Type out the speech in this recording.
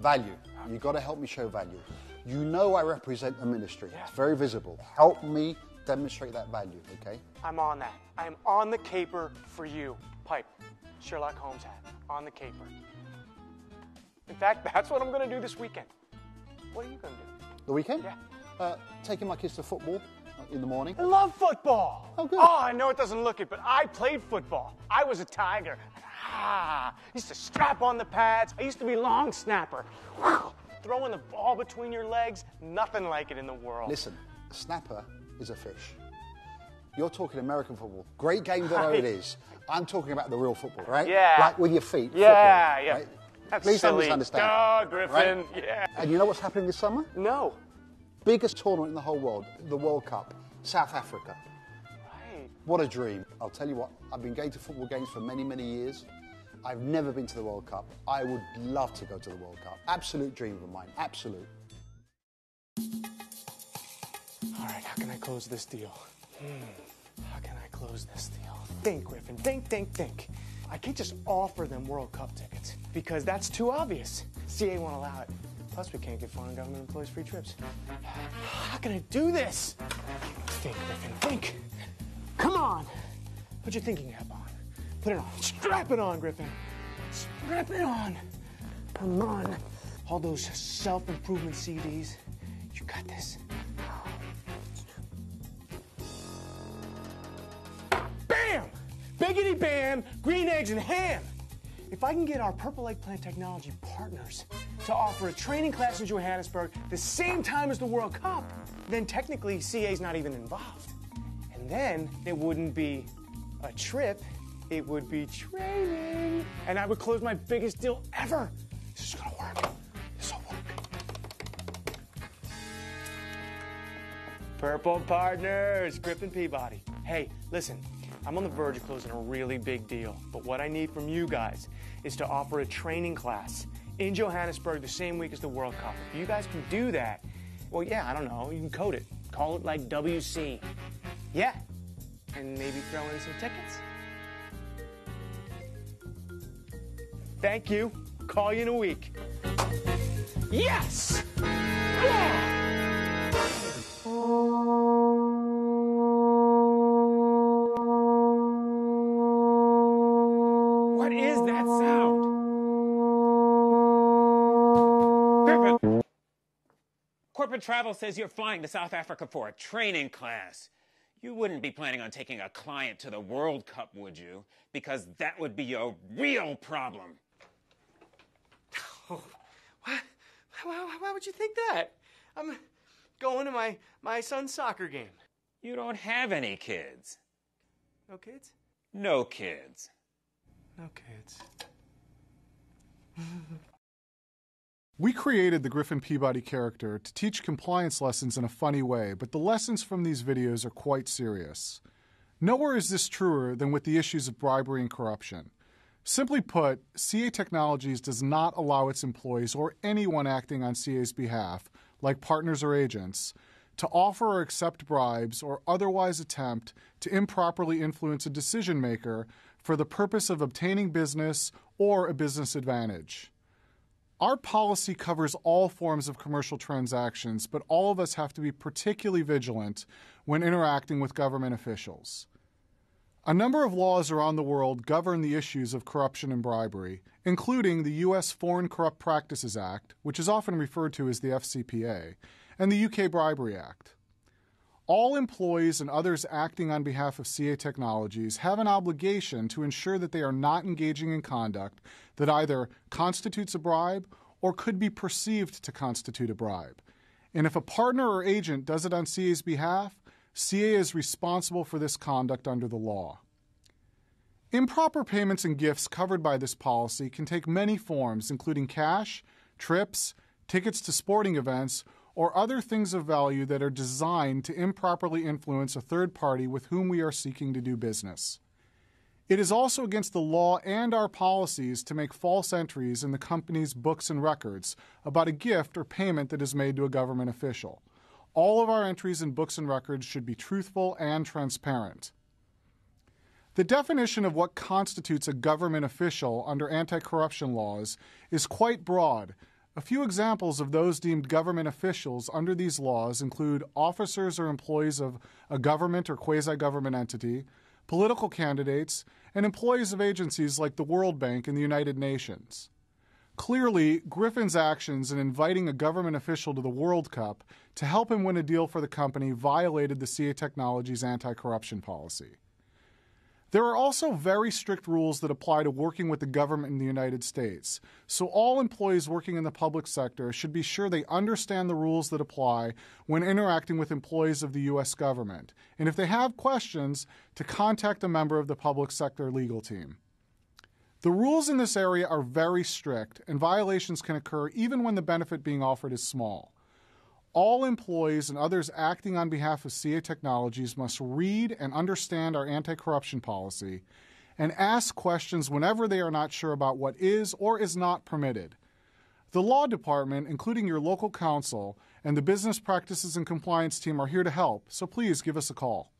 Value. You've got to help me show value. You know I represent the ministry. It's very visible. Help me demonstrate that value, okay? I'm on that. I'm on the caper for you. Pipe. Sherlock Holmes hat. On the caper. In fact, that's what I'm going to do this weekend. What are you going to do? The weekend? Yeah. Taking my kids to football in the morning. I love football. Oh, good. Oh, I know it doesn't look it, but I played football. I was a Tiger. Used to strap on the pads. I used to be long snapper. Throwing the ball between your legs, nothing like it in the world. Listen, snapper is a fish. You're talking American football. Great game though it is. I'm talking about the real football, right? Yeah. Like with your feet. Yeah, football, yeah. Right? That's Please silly. understand. Oh, Griffin, right? yeah. And you know what's happening this summer? No. Biggest tournament in the whole world, the World Cup, South Africa. Right. What a dream. I'll tell you what, I've been going to football games for many, many years. I've never been to the World Cup. I would love to go to the World Cup. Absolute dream of mine, absolute. All right, how can I close this deal? How can I close this deal? Think, Griffin, think. I can't just offer them World Cup tickets because that's too obvious. CA won't allow it. Plus, we can't give foreign government employees free trips. How can I do this? Think, Griffin, think. Come on. Put your thinking cap on. Put it on. Strap it on, Griffin. Strap it on. Come on. All those self-improvement CDs. You got this. Bam! Biggity bam, green eggs and ham. If I can get our Purple Eggplant Technology partners to offer a training class in Johannesburg the same time as the World Cup, then technically CA's not even involved. And then it wouldn't be a trip, it would be training. And I would close my biggest deal ever. This is gonna work. This will work. Purple Partners, Griffin Peabody. Hey, listen, I'm on the verge of closing a really big deal, but what I need from you guys is to offer a training class in Johannesburg the same week as the World Cup. If you guys can do that, well, yeah, I don't know, you can code it. Call it like WC. Yeah, and maybe throw in some tickets. Thank you. Call you in a week. Yes! Yeah! What is that sound? Griffin! Corporate travel says you're flying to South Africa for a training class. You wouldn't be planning on taking a client to the World Cup, would you? Because that would be a real problem. Oh, what? Why would you think that? I'm going to my son's soccer game. You don't have any kids. No kids? No kids. No kids. We created the Griffin Peabody character to teach compliance lessons in a funny way, but the lessons from these videos are quite serious. Nowhere is this truer than with the issues of bribery and corruption. Simply put, CA Technologies does not allow its employees or anyone acting on CA's behalf, like partners or agents, to offer or accept bribes or otherwise attempt to improperly influence a decision maker for the purpose of obtaining business or a business advantage. Our policy covers all forms of commercial transactions, but all of us have to be particularly vigilant when interacting with government officials. A number of laws around the world govern the issues of corruption and bribery, including the U.S. Foreign Corrupt Practices Act, which is often referred to as the FCPA, and the UK Bribery Act. All employees and others acting on behalf of CA Technologies have an obligation to ensure that they are not engaging in conduct that either constitutes a bribe or could be perceived to constitute a bribe. And if a partner or agent does it on CA's behalf, CA is responsible for this conduct under the law. Improper payments and gifts covered by this policy can take many forms, including cash, trips, tickets to sporting events, or other things of value that are designed to improperly influence a third party with whom we are seeking to do business. It is also against the law and our policies to make false entries in the company's books and records about a gift or payment that is made to a government official. All of our entries in books and records should be truthful and transparent. The definition of what constitutes a government official under anti-corruption laws is quite broad, A few examples of those deemed government officials under these laws include officers or employees of a government or quasi-government entity, political candidates, and employees of agencies like the World Bank and the United Nations. Clearly, Griffin's actions in inviting a government official to the World Cup to help him win a deal for the company violated the CA Technologies anti-corruption policy. There are also very strict rules that apply to working with the government in the United States, so all employees working in the public sector should be sure they understand the rules that apply when interacting with employees of the U.S. government, and if they have questions, to contact a member of the public sector legal team. The rules in this area are very strict, and violations can occur even when the benefit being offered is small. All employees and others acting on behalf of CA Technologies must read and understand our anti-corruption policy and ask questions whenever they are not sure about what is or is not permitted. The law department, including your local counsel, and the business practices and compliance team are here to help, so please give us a call.